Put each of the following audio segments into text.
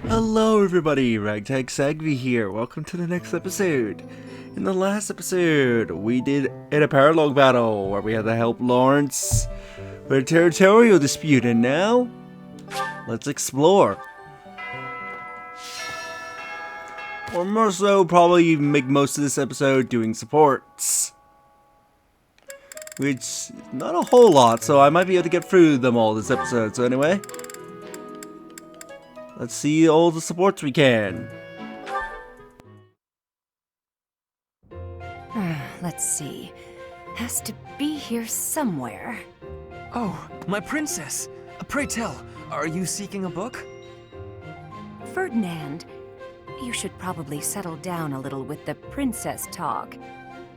Hello everybody, Ragtag Sagvi here. Welcome to the next episode. In the last episode, we did a paralog battle where we had to help Lawrence with a territorial dispute, and now, let's explore. Or more so, probably make most of this episode doing supports. Which, not a whole lot, so I might be able to get through them all this episode. So anyway, let's see all the supports we can. Let's see. Has to be here somewhere. Oh, my princess! Pray tell, are you seeking a book? Ferdinand, you should probably settle down a little with the princess talk.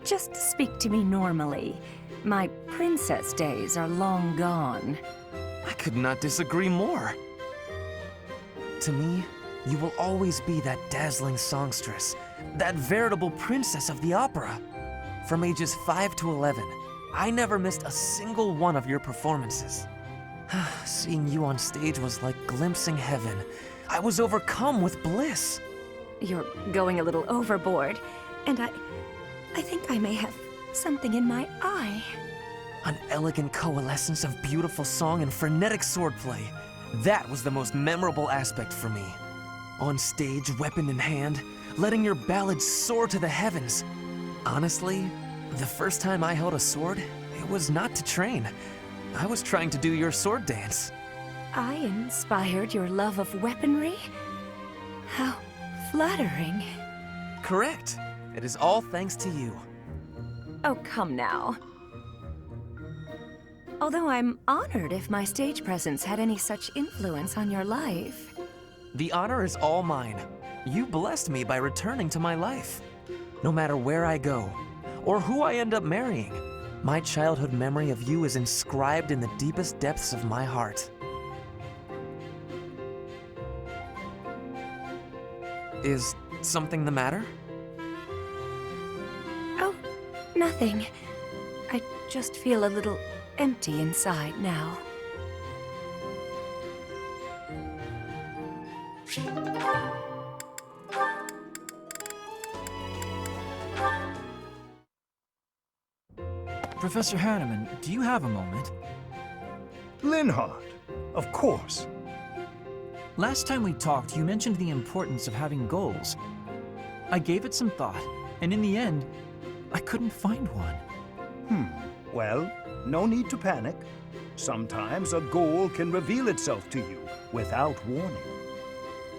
Just speak to me normally. My princess days are long gone. I could not disagree more. To me, you will always be that dazzling songstress, that veritable princess of the opera. From ages 5 to 11, I never missed a single one of your performances. Seeing you on stage was like glimpsing heaven. I was overcome with bliss. You're going a little overboard, and I think I may have something in my eye. An elegant coalescence of beautiful song and frenetic swordplay. That was the most memorable aspect for me. On stage, weapon in hand, letting your ballads soar to the heavens. Honestly, the first time I held a sword, it was not to train. I was trying to do your sword dance. I inspired your love of weaponry? How flattering. Correct. It is all thanks to you. Oh, come now. Although I'm honored if my stage presence had any such influence on your life. The honor is all mine. You blessed me by returning to my life. No matter where I go, or who I end up marrying, my childhood memory of you is inscribed in the deepest depths of my heart. Is something the matter? Oh, nothing. I just feel a little empty inside now. Professor Hanneman, do you have a moment? Linhardt, of course. Last time we talked, you mentioned the importance of having goals. I gave it some thought, and in the end, I couldn't find one. Well, no need to panic. Sometimes a goal can reveal itself to you without warning.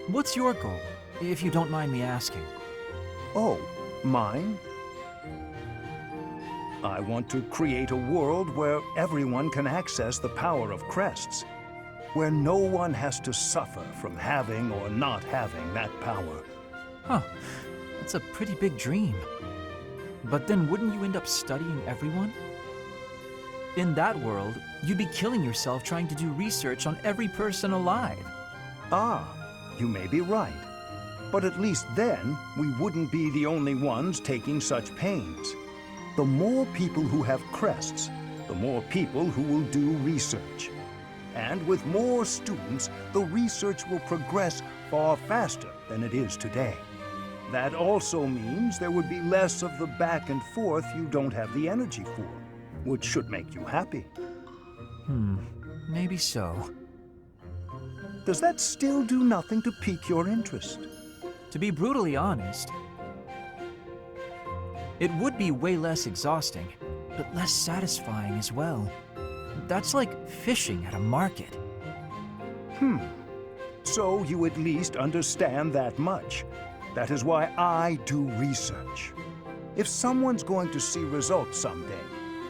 What's your goal, if you don't mind me asking? Oh, mine? I want to create a world where everyone can access the power of crests, where no one has to suffer from having or not having that power. Huh, that's a pretty big dream. But then wouldn't you end up studying everyone? In that world, you'd be killing yourself trying to do research on every person alive. Ah, you may be right. But at least then, we wouldn't be the only ones taking such pains. The more people who have crests, the more people who will do research. And with more students, the research will progress far faster than it is today. That also means there would be less of the back and forth you don't have the energy for, which should make you happy. Maybe so. Does that still do nothing to pique your interest? To be brutally honest, it would be way less exhausting, but less satisfying as well. That's like fishing at a market. So you at least understand that much. That is why I do research. If someone's going to see results someday,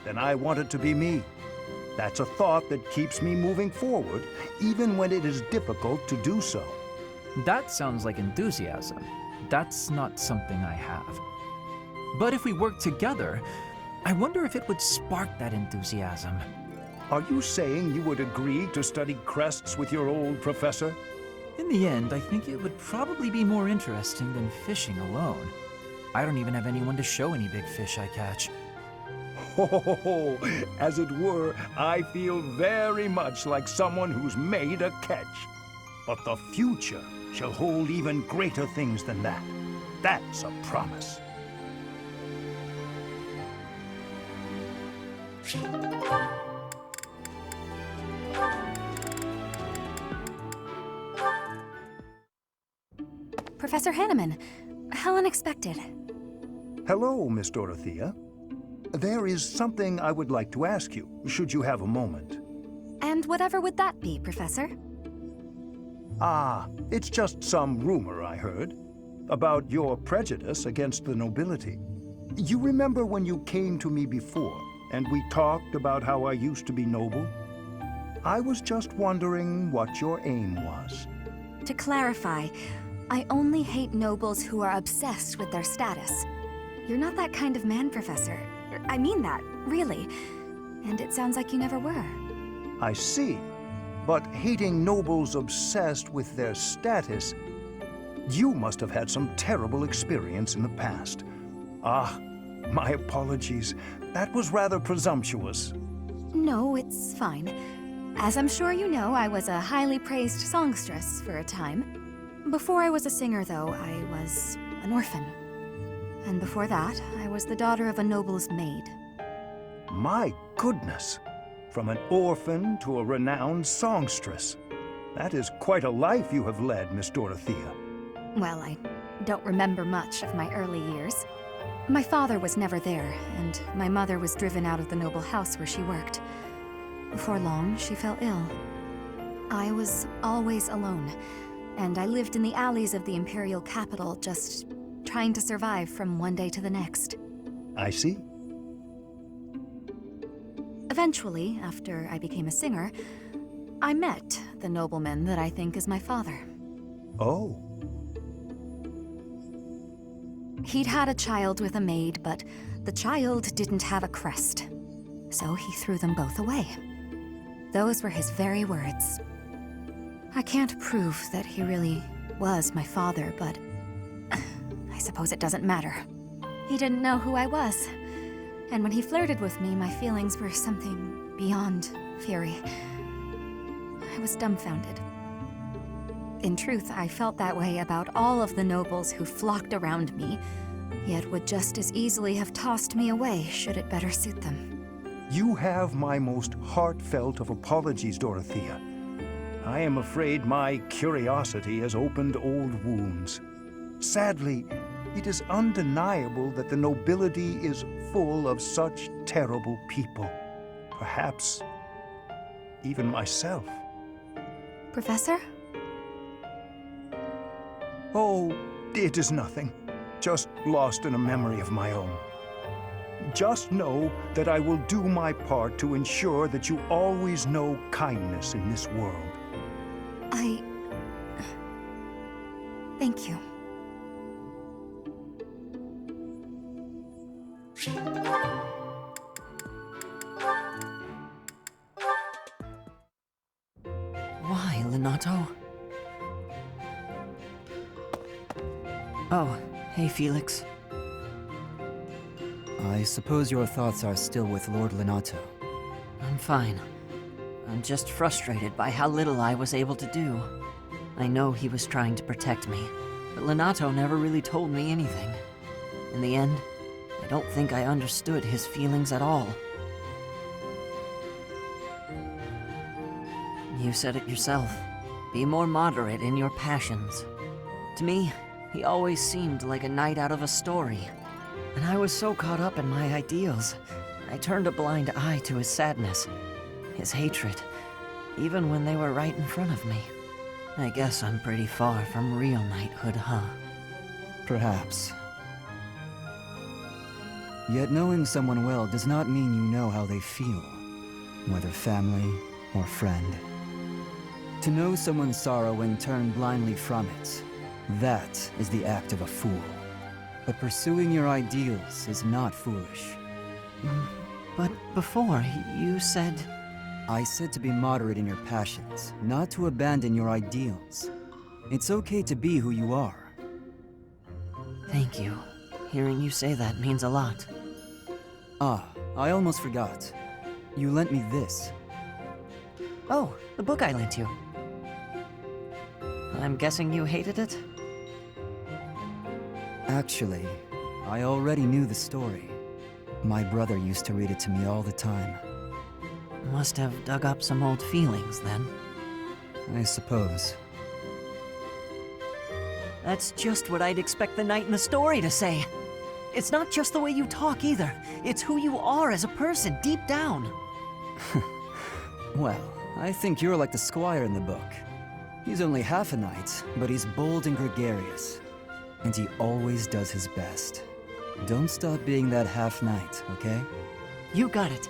then I want it to be me. That's a thought that keeps me moving forward, even when it is difficult to do so. That sounds like enthusiasm. That's not something I have. But if we work together, I wonder if it would spark that enthusiasm. Are you saying you would agree to study crests with your old professor? In the end, I think it would probably be more interesting than fishing alone. I don't even have anyone to show any big fish I catch. Oh, as it were, I feel very much like someone who's made a catch. But the future shall hold even greater things than that. That's a promise. Professor Hanneman, how unexpected. Hello, Miss Dorothea. There is something I would like to ask you, should you have a moment. And whatever would that be, Professor? It's just some rumor I heard about your prejudice against the nobility. You remember when you came to me before, and we talked about how I used to be noble? I was just wondering what your aim was. To clarify, I only hate nobles who are obsessed with their status. You're not that kind of man, Professor. I mean that, really. And it sounds like you never were. I see. But hating nobles obsessed with their status, you must have had some terrible experience in the past. My apologies. That was rather presumptuous. No, it's fine. As I'm sure you know, I was a highly praised songstress for a time. Before I was a singer, though, I was an orphan. And before that, I was the daughter of a noble's maid. My goodness! From an orphan to a renowned songstress. That is quite a life you have led, Miss Dorothea. Well, I don't remember much of my early years. My father was never there, and my mother was driven out of the noble house where she worked. Before long, she fell ill. I was always alone, and I lived in the alleys of the imperial capital, just trying to survive from one day to the next. I see. Eventually, after I became a singer, I met the nobleman that I think is my father. Oh. He'd had a child with a maid, but the child didn't have a crest. So he threw them both away. Those were his very words. I can't prove that he really was my father, but I suppose it doesn't matter. He didn't know who I was. And when he flirted with me, my feelings were something beyond fury. I was dumbfounded. In truth, I felt that way about all of the nobles who flocked around me, yet would just as easily have tossed me away should it better suit them. You have my most heartfelt of apologies, Dorothea. I am afraid my curiosity has opened old wounds. Sadly, it is undeniable that the nobility is full of such terrible people. Perhaps even myself. Professor? Oh, it is nothing. Just lost in a memory of my own. Just know that I will do my part to ensure that you always know kindness in this world. Thank you. Why, Lenato? Oh, hey, Felix. I suppose your thoughts are still with Lord Lenato. I'm fine. I'm just frustrated by how little I was able to do. I know he was trying to protect me, but Lenato never really told me anything. In the end, I don't think I understood his feelings at all. You said it yourself. Be more moderate in your passions. To me, he always seemed like a knight out of a story. And I was so caught up in my ideals, I turned a blind eye to his sadness, his hatred, even when they were right in front of me. I guess I'm pretty far from real knighthood, huh? Perhaps. Yet knowing someone well does not mean you know how they feel, whether family or friend. To know someone's sorrow and turn blindly from it, that is the act of a fool. But pursuing your ideals is not foolish. But before, you said... I said to be moderate in your passions, not to abandon your ideals. It's okay to be who you are. Thank you. Hearing you say that means a lot. Ah, I almost forgot. You lent me this. Oh, the book I lent you. I'm guessing you hated it? Actually, I already knew the story. My brother used to read it to me all the time. Must have dug up some old feelings, then. I suppose. That's just what I'd expect the knight in the story to say. It's not just the way you talk either. It's who you are as a person, deep down. Well, I think you're like the squire in the book. He's only half a knight, but he's bold and gregarious. And he always does his best. Don't stop being that half-knight, okay? You got it.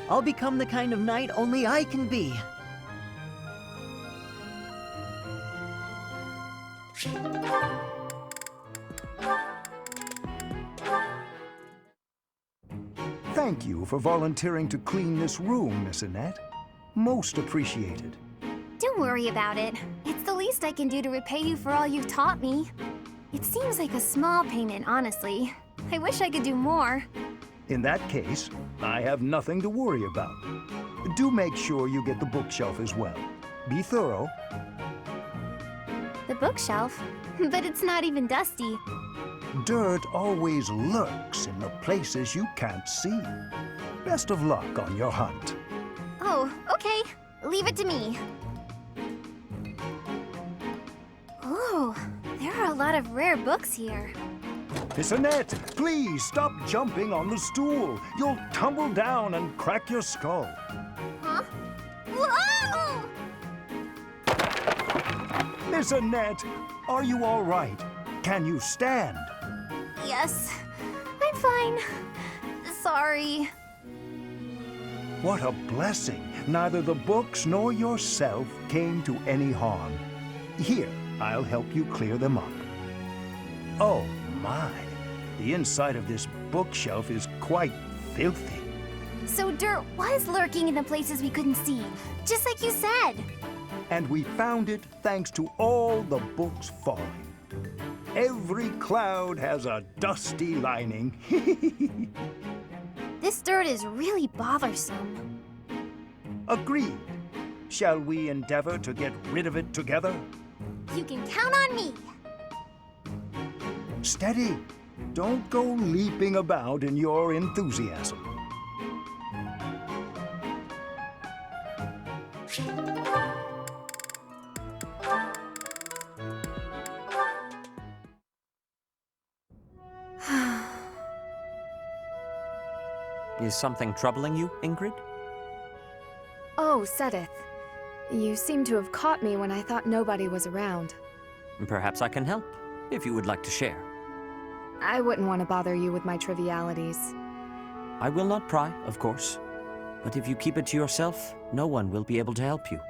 I'll become the kind of knight only I can be. Thank you for volunteering to clean this room, Miss Annette. Most appreciated. Don't worry about it. It's the least I can do to repay you for all you've taught me. It seems like a small payment, honestly. I wish I could do more. In that case, I have nothing to worry about. Do make sure you get the bookshelf as well. Be thorough. The bookshelf? But it's not even dusty. Dirt always lurks in the places you can't see. Best of luck on your hunt. Oh, okay. Leave it to me. Oh, there are a lot of rare books here. Miss Annette, please stop jumping on the stool. You'll tumble down and crack your skull. Huh? Whoa! Miss Annette, are you all right? Can you stand? Yes, I'm fine. Sorry. What a blessing. Neither the books nor yourself came to any harm. Here, I'll help you clear them up. Oh my, the inside of this bookshelf is quite filthy. So dirt was lurking in the places we couldn't see, just like you said. And we found it thanks to all the books falling. Every cloud has a dusty lining. This dirt is really bothersome. Agreed. Shall we endeavor to get rid of it together? You can count on me. Steady. Don't go leaping about in your enthusiasm. Is something troubling you, Ingrid? Oh, Sedith. You seem to have caught me when I thought nobody was around. Perhaps I can help, if you would like to share. I wouldn't want to bother you with my trivialities. I will not pry, of course. But if you keep it to yourself, no one will be able to help you.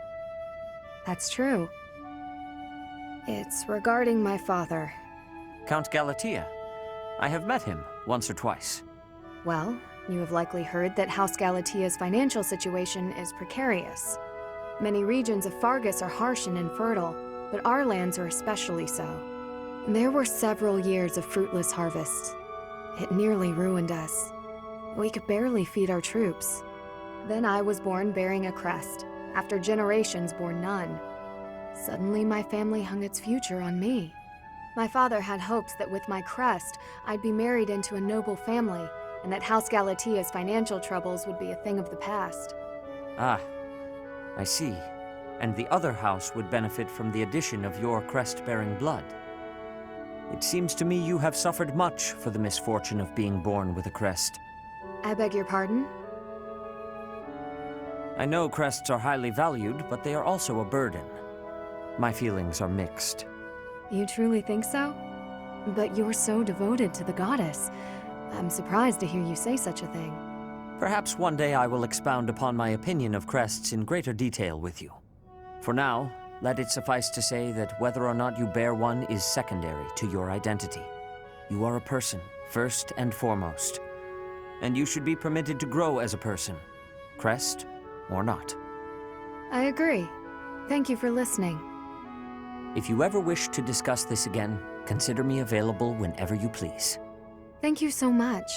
That's true. It's regarding my father. Count Galatea. I have met him once or twice. Well, you have likely heard that House Galatea's financial situation is precarious. Many regions of Fargus are harsh and infertile, but our lands are especially so. There were several years of fruitless harvests. It nearly ruined us. We could barely feed our troops. Then I was born bearing a crest, after generations bore none. Suddenly my family hung its future on me. My father had hopes that with my crest, I'd be married into a noble family, and that House Galatea's financial troubles would be a thing of the past. Ah, I see. And the other house would benefit from the addition of your crest-bearing blood. It seems to me you have suffered much for the misfortune of being born with a crest. I beg your pardon? I know crests are highly valued, but they are also a burden. My feelings are mixed. You truly think so? But you're so devoted to the goddess. I'm surprised to hear you say such a thing. Perhaps one day I will expound upon my opinion of crests in greater detail with you. For now, let it suffice to say that whether or not you bear one is secondary to your identity. You are a person, first and foremost. And you should be permitted to grow as a person, crest or not. I agree. Thank you for listening. If you ever wish to discuss this again, consider me available whenever you please. Thank you so much.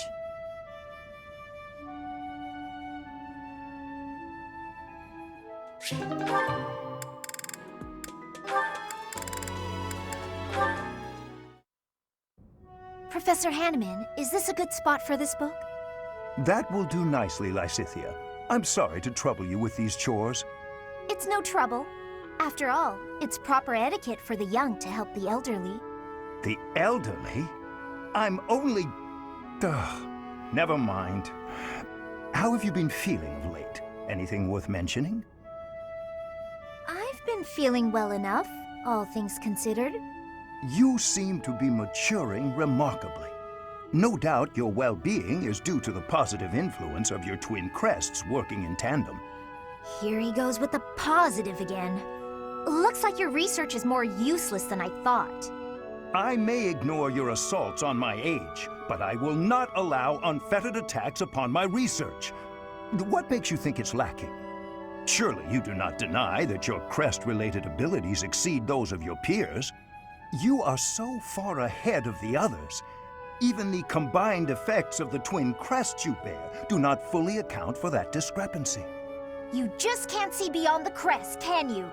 Professor Hanneman, is this a good spot for this book? That will do nicely, Lysithea. I'm sorry to trouble you with these chores. It's no trouble. After all, it's proper etiquette for the young to help the elderly. The elderly? I'm only... Ugh, never mind. How have you been feeling of late? Anything worth mentioning? I've been feeling well enough, all things considered. You seem to be maturing remarkably. No doubt your well-being is due to the positive influence of your twin crests working in tandem. Here he goes with the positive again. Looks like your research is more useless than I thought. I may ignore your assaults on my age, but I will not allow unfettered attacks upon my research. What makes you think it's lacking? Surely you do not deny that your crest-related abilities exceed those of your peers. You are so far ahead of the others. Even the combined effects of the twin crests you bear do not fully account for that discrepancy. You just can't see beyond the crest, can you?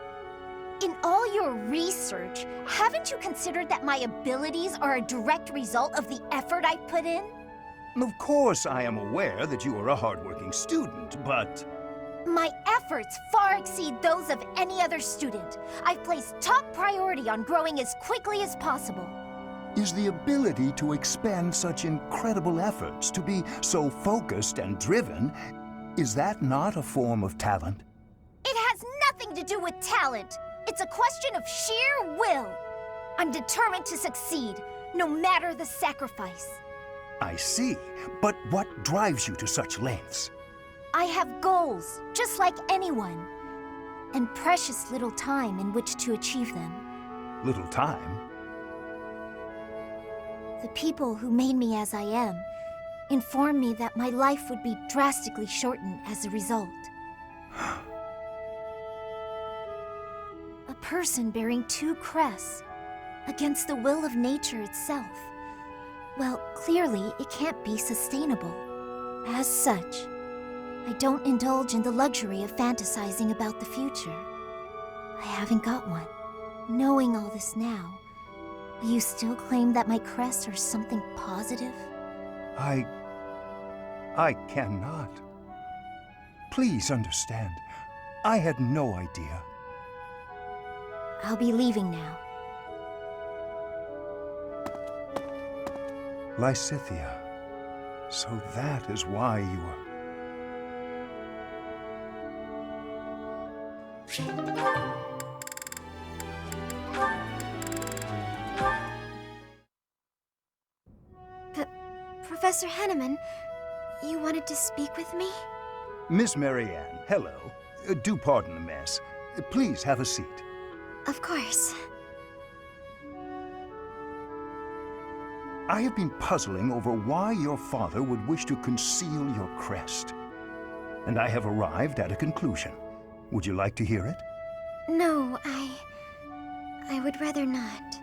In all your research, haven't you considered that my abilities are a direct result of the effort I've put in? Of course, I am aware that you are a hardworking student, but... My efforts far exceed those of any other student. I've placed top priority on growing as quickly as possible. Is the ability to expend such incredible efforts, to be so focused and driven, is that not a form of talent? It has nothing to do with talent. It's a question of sheer will. I'm determined to succeed, no matter the sacrifice. I see, but what drives you to such lengths? I have goals, just like anyone, and precious little time in which to achieve them. Little time? The people who made me as I am informed me that my life would be drastically shortened as a result. A person bearing two crests against the will of nature itself. Well, clearly it can't be sustainable. As such, I don't indulge in the luxury of fantasizing about the future. I haven't got one. Knowing all this now, will you still claim that my crests are something positive? I cannot. Please understand, I had no idea. I'll be leaving now. Lysithea, so that is why you are... Professor Hanneman, you wanted to speak with me? Miss Marianne, hello. Do pardon the mess. Please have a seat. Of course. I have been puzzling over why your father would wish to conceal your crest. And I have arrived at a conclusion. Would you like to hear it? No, I would rather not.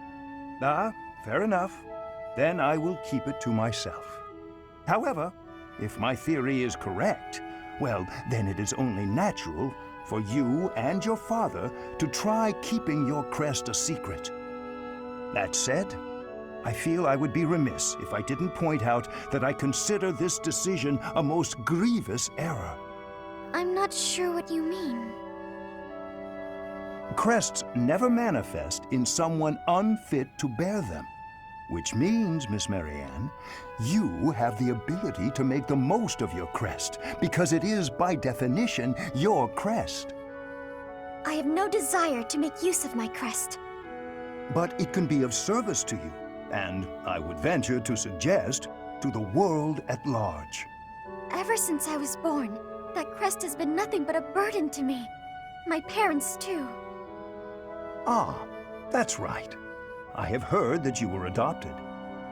Ah, fair enough. Then I will keep it to myself. However, if my theory is correct, well, then it is only natural for you and your father to try keeping your crest a secret. That said, I feel I would be remiss if I didn't point out that I consider this decision a most grievous error. I'm not sure what you mean. Crests never manifest in someone unfit to bear them. Which means, Miss Marianne, you have the ability to make the most of your crest, because it is, by definition, your crest. I have no desire to make use of my crest. But it can be of service to you, and I would venture to suggest, to the world at large. Ever since I was born, that crest has been nothing but a burden to me. My parents, too. Ah, that's right. I have heard that you were adopted.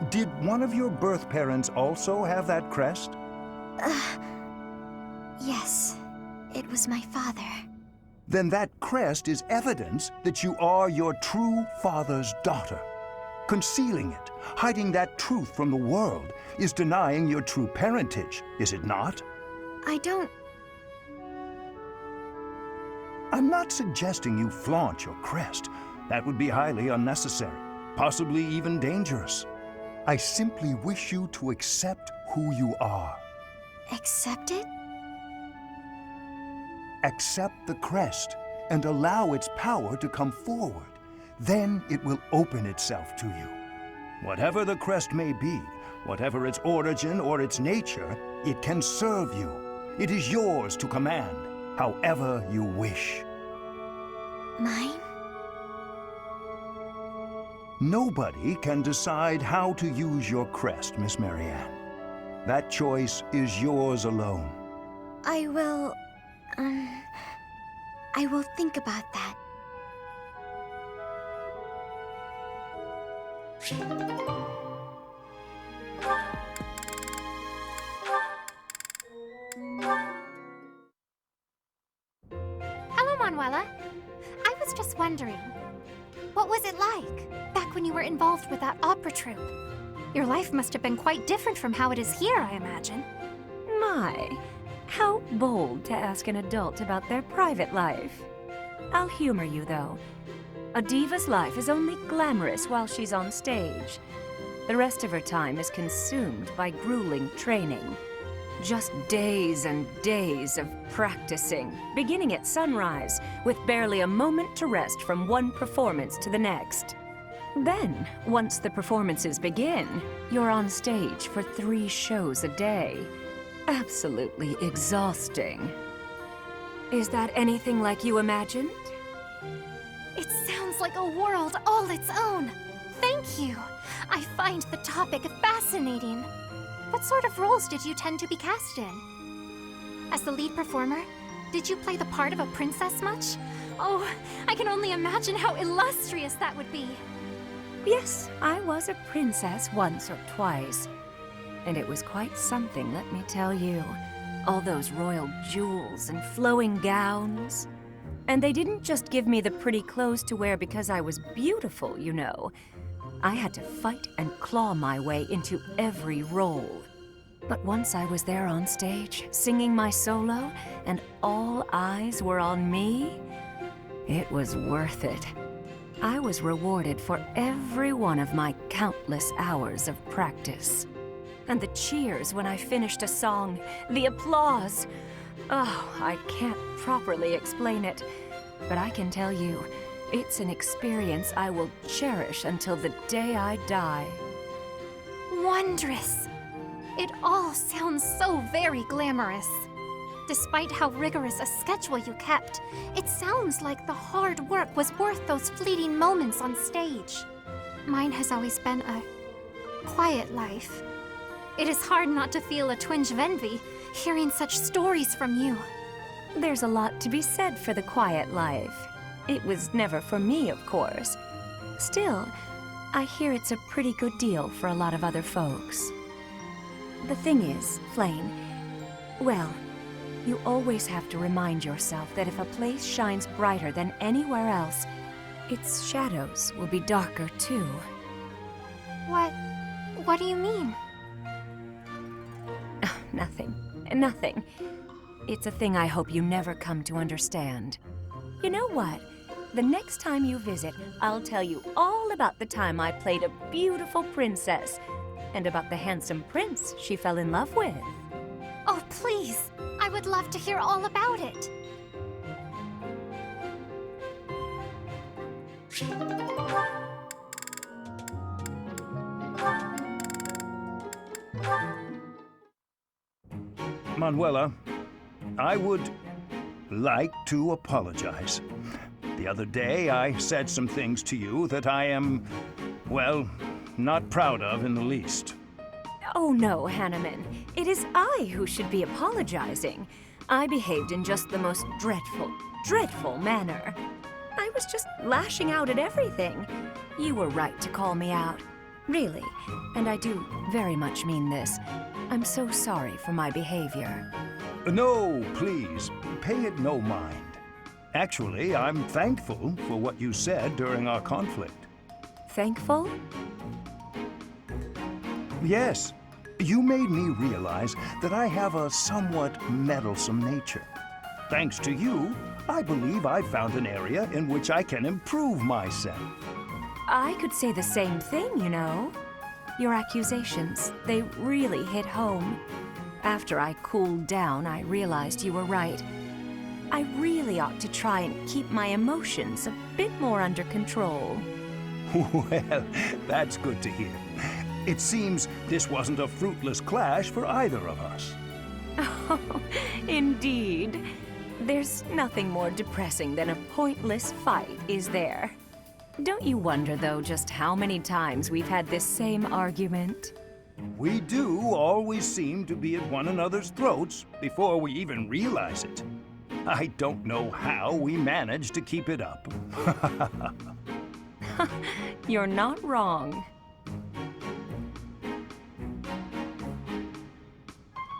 Did one of your birth parents also have that crest? Yes. It was my father. Then that crest is evidence that you are your true father's daughter. Concealing it, hiding that truth from the world, is denying your true parentage, is it not? I don't... I'm not suggesting you flaunt your crest. That would be highly unnecessary, possibly even dangerous. I simply wish you to accept who you are. Accept it? Accept the crest and allow its power to come forward. Then it will open itself to you. Whatever the crest may be, whatever its origin or its nature, it can serve you. It is yours to command, however you wish. Mine? Nobody can decide how to use your crest, Miss Marianne. That choice is yours alone. I will think about that. Hello, Manuela. I was just wondering, what was it like back when you were involved with that opera troupe? Your life must have been quite different from how it is here, I imagine. My, how bold to ask an adult about their private life. I'll humor you, though. A diva's life is only glamorous while she's on stage. The rest of her time is consumed by grueling training. Just days and days of practicing, beginning at sunrise, with barely a moment to rest from one performance to the next. Then, once the performances begin, you're on stage for 3 shows a day. Absolutely exhausting. Is that anything like you imagined? It sounds like a world all its own. Thank you. I find the topic fascinating. What sort of roles did you tend to be cast in? As the lead performer, did you play the part of a princess much? Oh, I can only imagine how illustrious that would be. Yes, I was a princess once or twice. And it was quite something, let me tell you. All those royal jewels and flowing gowns. And they didn't just give me the pretty clothes to wear because I was beautiful, you know. I had to fight and claw my way into every role. But once I was there on stage, singing my solo, and all eyes were on me, it was worth it. I was rewarded for every one of my countless hours of practice. And the cheers when I finished a song, the applause. Oh, I can't properly explain it, but I can tell you, it's an experience I will cherish until the day I die. Wondrous. It all sounds so very glamorous. Despite how rigorous a schedule you kept, it sounds like the hard work was worth those fleeting moments on stage. Mine has always been a quiet life. It is hard not to feel a twinge of envy, hearing such stories from you. There's a lot to be said for the quiet life. It was never for me, of course. Still, I hear it's a pretty good deal for a lot of other folks. The thing is, Flame, well, you always have to remind yourself that if a place shines brighter than anywhere else, its shadows will be darker too. What do you mean? Nothing. It's a thing I hope you never come to understand. You know what? The next time you visit, I'll tell you all about the time I played a beautiful princess, and about the handsome prince she fell in love with. Oh, please! I would love to hear all about it. Manuela, I would like to apologize. The other day, I said some things to you that I am, well, not proud of in the least. Oh no, Hanneman. It is I who should be apologizing. I behaved in just the most dreadful manner. I was just lashing out at everything. You were right to call me out. Really, and I do very much mean this. I'm so sorry for my behavior. No, please, pay it no mind. Actually, I'm thankful for what you said during our conflict. Thankful? Yes. You made me realize that I have a somewhat meddlesome nature. Thanks to you, I believe I've found an area in which I can improve myself. I could say the same thing, you know. Your accusations, they really hit home. After I cooled down, I realized you were right. I really ought to try and keep my emotions a bit more under control. Well, that's good to hear. It seems this wasn't a fruitless clash for either of us. Oh, indeed. There's nothing more depressing than a pointless fight, is there? Don't you wonder, though, just how many times we've had this same argument? We do always seem to be at one another's throats before we even realize it. I don't know how we manage to keep it up. You're not wrong.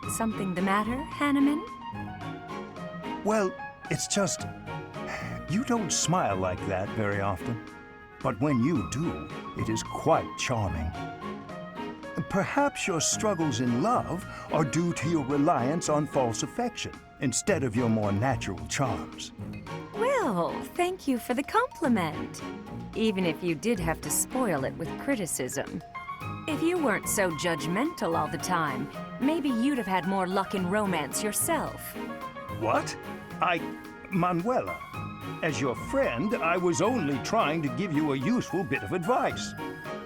Something the matter, Hanneman? Well, it's just... you don't smile like that very often. But when you do, it is quite charming. Perhaps your struggles in love are due to your reliance on false affection instead of your more natural charms. Well, thank you for the compliment. Even if you did have to spoil it with criticism. If you weren't so judgmental all the time, maybe you'd have had more luck in romance yourself. What? Manuela, as your friend, I was only trying to give you a useful bit of advice.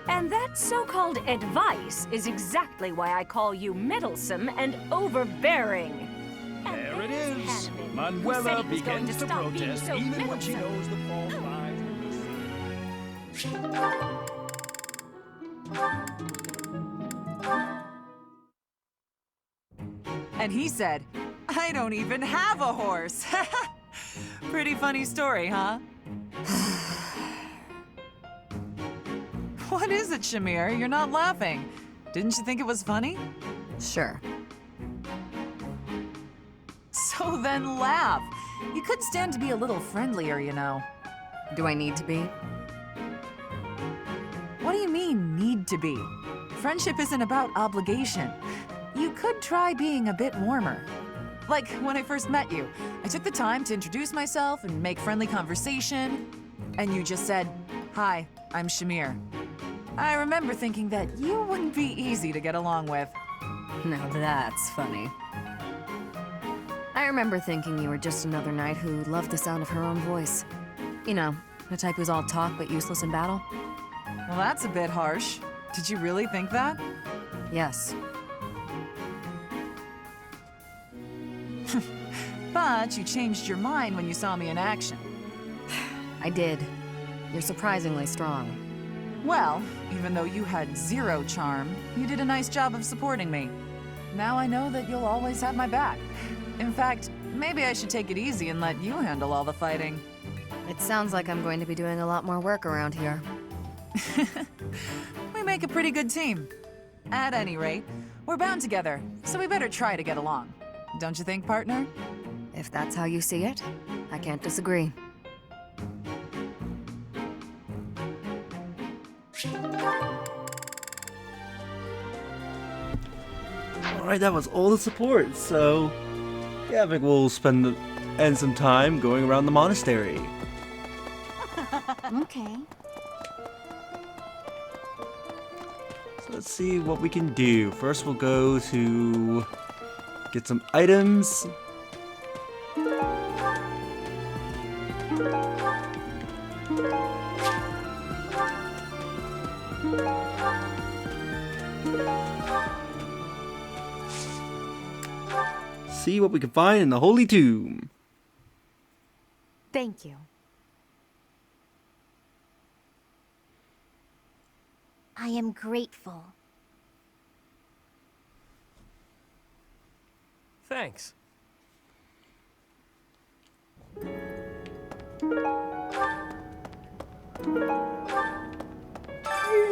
And that so-called advice is exactly why I call you meddlesome and overbearing. There it is. Manuela begins to protest even when she knows the fault lies in the And he said, I don't even have a horse. Pretty funny story, huh? What is it, Shamir? You're not laughing. Didn't you think it was funny? Sure. So then laugh. You could stand to be a little friendlier, you know. Do I need to be? What do you mean, need to be? Friendship isn't about obligation. You could try being a bit warmer. Like when I first met you, I took the time to introduce myself and make friendly conversation, and you just said, "Hi, I'm Shamir." I remember thinking that you wouldn't be easy to get along with. Now that's funny. I remember thinking you were just another knight who loved the sound of her own voice. You know, the type who's all talk but useless in battle. Well, that's a bit harsh. Did you really think that? Yes. But you changed your mind when you saw me in action. I did. You're surprisingly strong. Well, even though you had zero charm, you did a nice job of supporting me. Now I know that you'll always have my back. In fact, maybe I should take it easy and let you handle all the fighting. It sounds like I'm going to be doing a lot more work around here. We make a pretty good team. At any rate, we're bound together, so we better try to get along. Don't you think, partner? If that's how you see it, I can't disagree. Alright, that was all the support, so yeah, I think we'll spend some time going around the monastery. Okay. So let's see what we can do. First we'll go to get some items. See what we can find in the Holy Tomb. Thank you. I am grateful. Thanks. It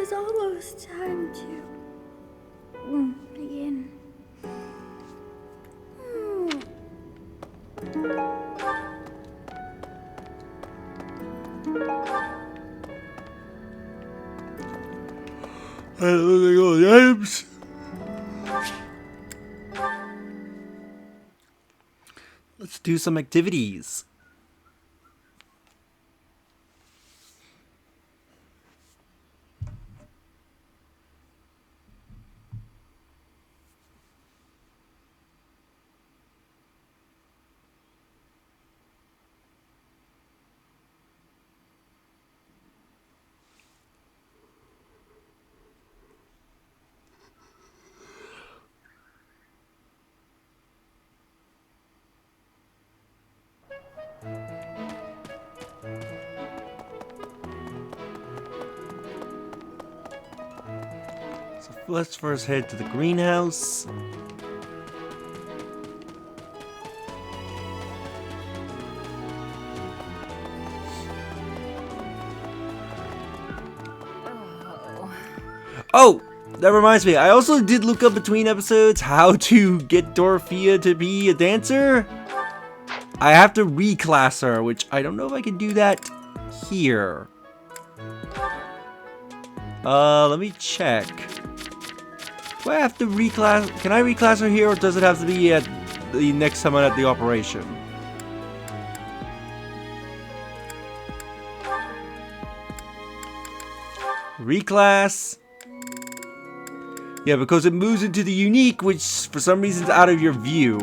is almost time to begin. I don't think all the items. Let's do some activities. So let's first head to the greenhouse. Oh, that reminds me. I also did look up between episodes how to get Dorothea to be a dancer. I have to reclass her, which I don't know if I can do that here. Let me check. Do I have to reclass? Can I reclass her here, or does it have to be at the next time I'm at the operation? Reclass. Yeah, because it moves into the unique, which for some reason is out of your view.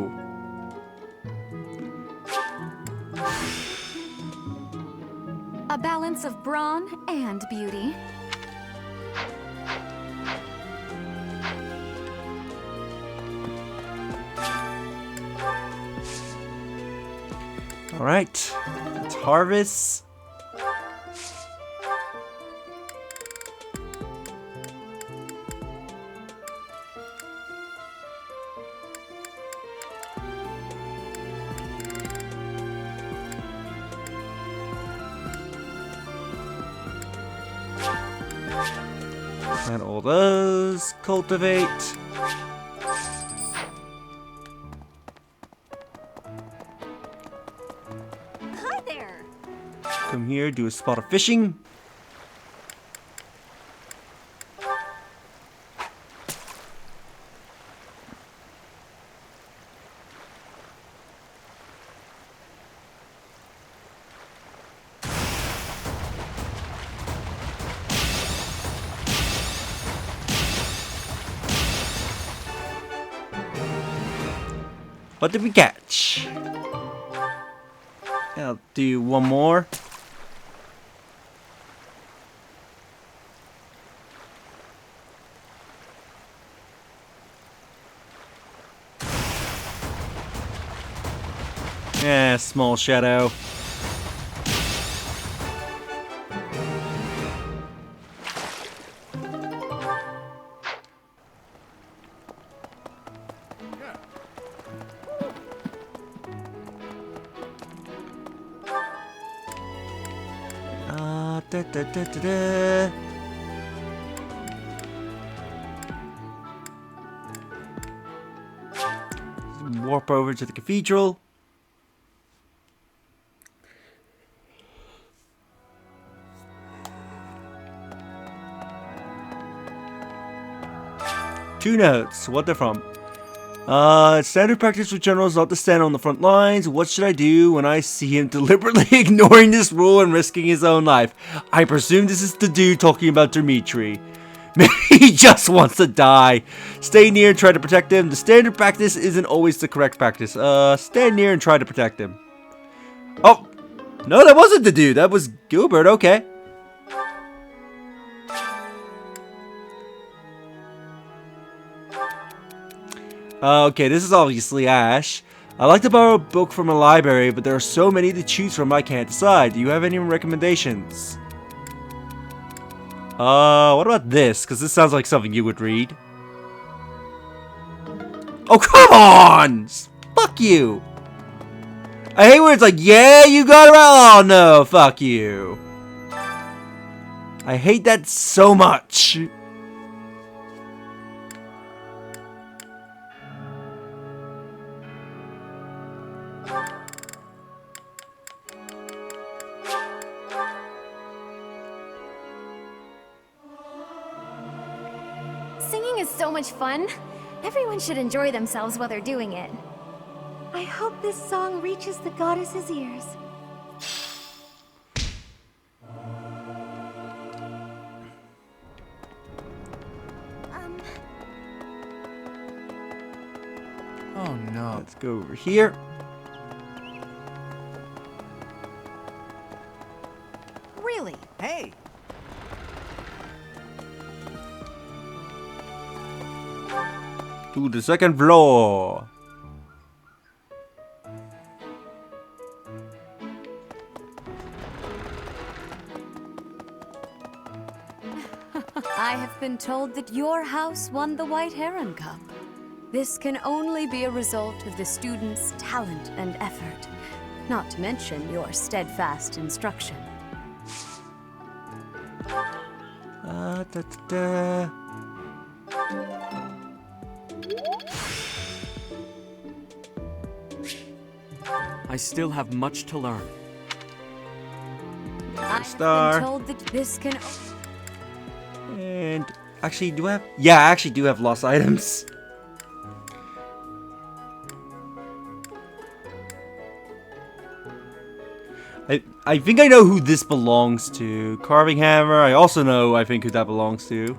A balance of brawn and beauty. Alright, let's harvest. And all those cultivate. Hi there. Come here, do a spot of fishing. What did we catch? I'll do one more. Yeah, small shadow. Da, da, da, da, da. Warp over to the cathedral. Two notes. What they're from. Standard practice for generals not to stand on the front lines. What should I do when I see him deliberately ignoring this rule and risking his own life? I presume this is the dude talking about Dimitri. Maybe he just wants to die. Stay near and try to protect him. The standard practice isn't always the correct practice. Stand near and try to protect him. Oh! No, that wasn't the dude. That was Gilbert. Okay. Okay, this is obviously Ash. I like to borrow a book from a library, but there are so many to choose from I can't decide. Do you have any recommendations? What about this? Because this sounds like something you would read. Oh, come on! Fuck you! I hate when it's like, yeah, you got it right. Oh, no, fuck you. I hate that so much. Singing is so much fun. Everyone should enjoy themselves while they're doing it. I hope this song reaches the goddess's ears. Oh no. Let's go over here. Really? Hey! To the second floor. I have been told that your house won the White Heron Cup. This can only be a result of the students' talent and effort, not to mention your steadfast instruction. Da, da, da. I still have much to learn. I've Star. been told that this can... And actually, do I have? Yeah, I actually do have lost items. I think I know who this belongs to. Carving hammer. I also know, I think, who that belongs to.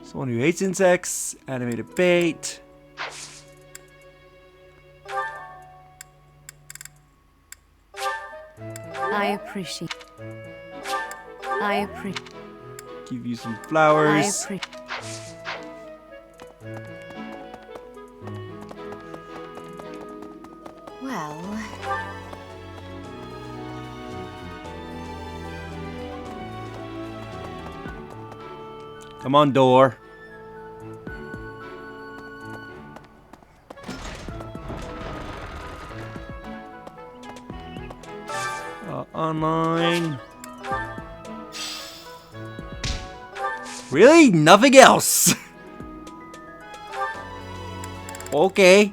Someone who hates insects. Animated bait. I appreciate... Give you some flowers. Well, Come on, door. Online. Really? Nothing else? Okay.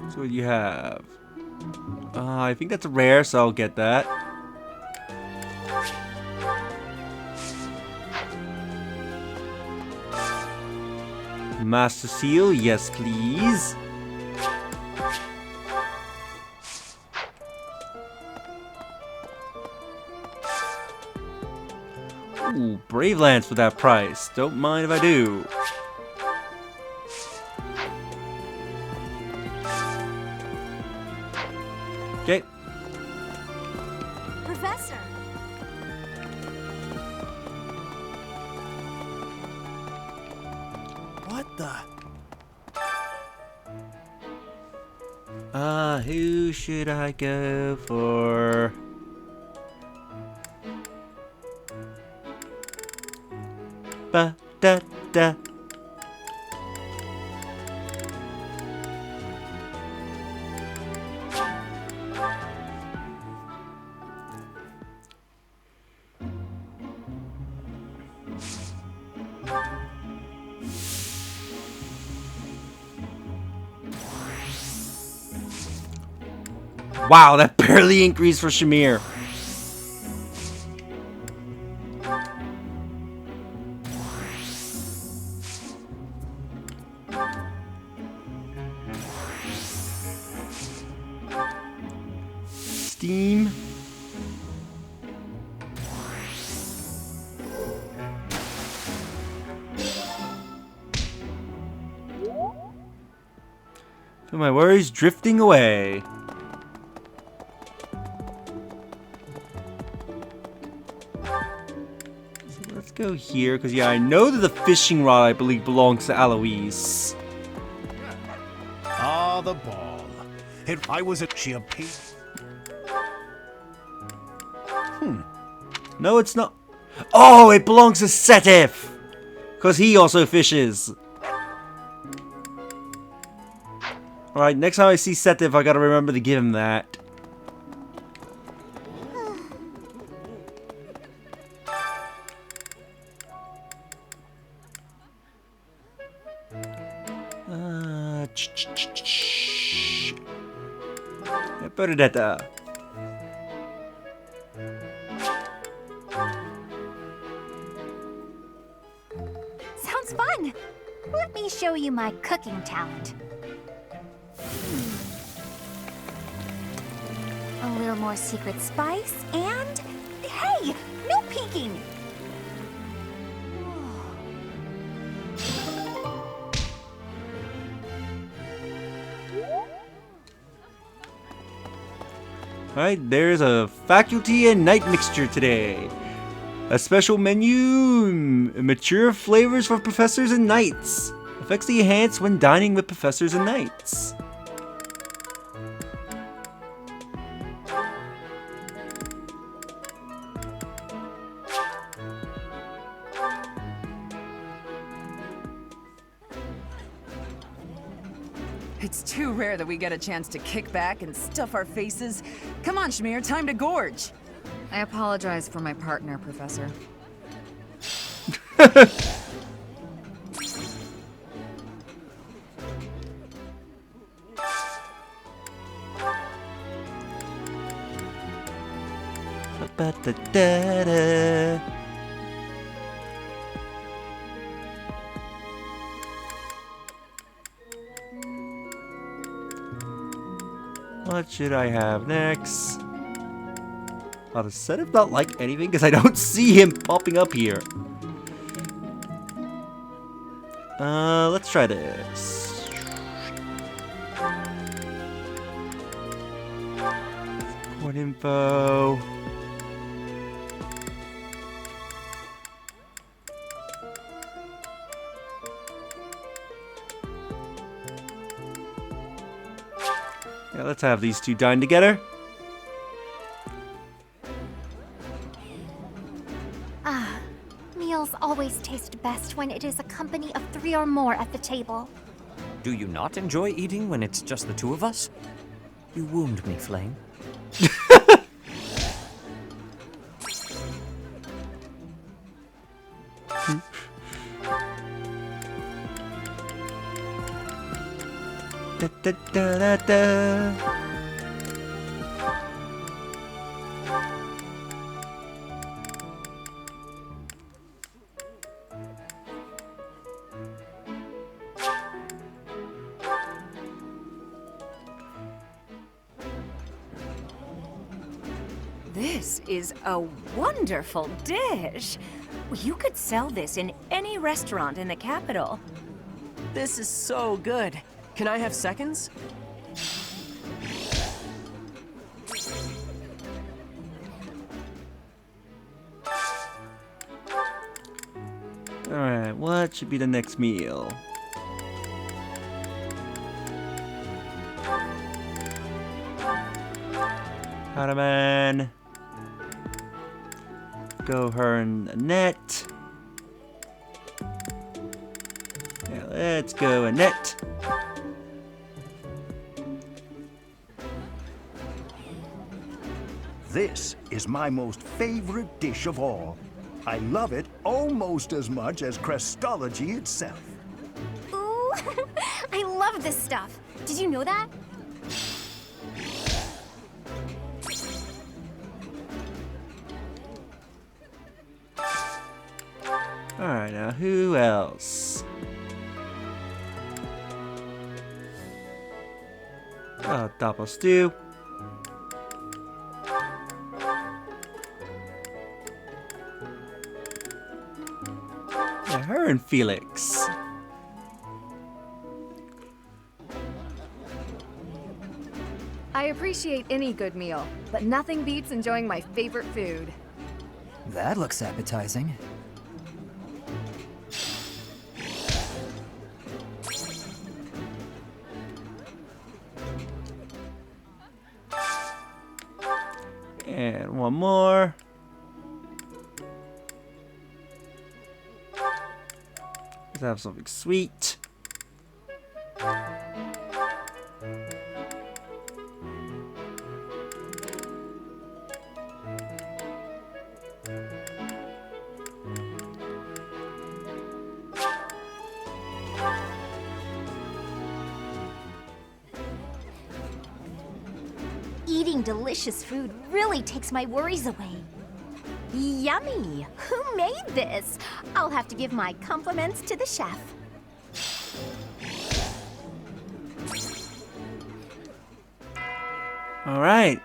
So what do you have? I think that's rare, so I'll get that. Master Seal, yes please. Ooh, Brave Lance for that price. Don't mind if I do. Okay. Professor! What the? Who should I go for? Ba da da. Wow, that barely increased for Shamir. Steam. Feel my worries drifting away. Let's go here, because yeah, I know that the fishing rod, I believe, belongs to Eloise. Ah, the ball. I was at she appeared. No, it's not. Oh, it belongs to Setif! Because he also fishes. Alright, next time I see Setif, I gotta remember to give him that. Perdetta. Sounds fun! Let me show you my cooking talent. A little more secret spice, and... Hey! No peeking! Alright, there's a faculty and night mixture today. A special menu, mature flavors for professors and knights. Affects the enhanced when dining with professors and knights. It's too rare that we get a chance to kick back and stuff our faces. Come on, Shamir, time to gorge. I apologize for my partner, Professor. Ba-da-da-da. What should I have next? Oh, does setup not like anything? Because I don't see him popping up here. Let's try this. What info? Yeah, let's have these two dine together. Meals always taste best when it is a company of 3 or more at the table. Do you not enjoy eating when it's just the two of us? You wound me, Flame. Da, da, da, da, da. This is a wonderful dish. You could sell this in any restaurant in the capital. This is so good. Can I have seconds? Alright, what should be the next meal? Harman. Go her and Annette. Yeah, let's go Annette. This is my most favorite dish of all. I love it almost as much as Crestology itself. Ooh, I love this stuff. Did you know that? Alright, now who else? Oh, Doppel Stew. Yeah, her and Felix. I appreciate any good meal, but nothing beats enjoying my favorite food. That looks appetizing. And one more. Let's have something sweet. Eating delicious food really takes my worries away. Yummy! Who made this? I'll have to give my compliments to the chef. Alright.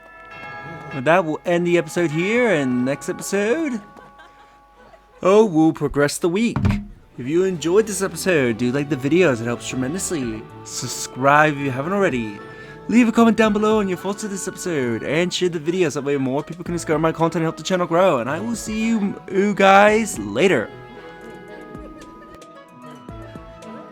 Well, that will end the episode here, and next episode, we'll progress the week. If you enjoyed this episode, do like the videos, it helps tremendously. Subscribe if you haven't already. Leave a comment down below on your thoughts of this episode and share the video so that way more people can discover my content and help the channel grow. And I will see you guys later.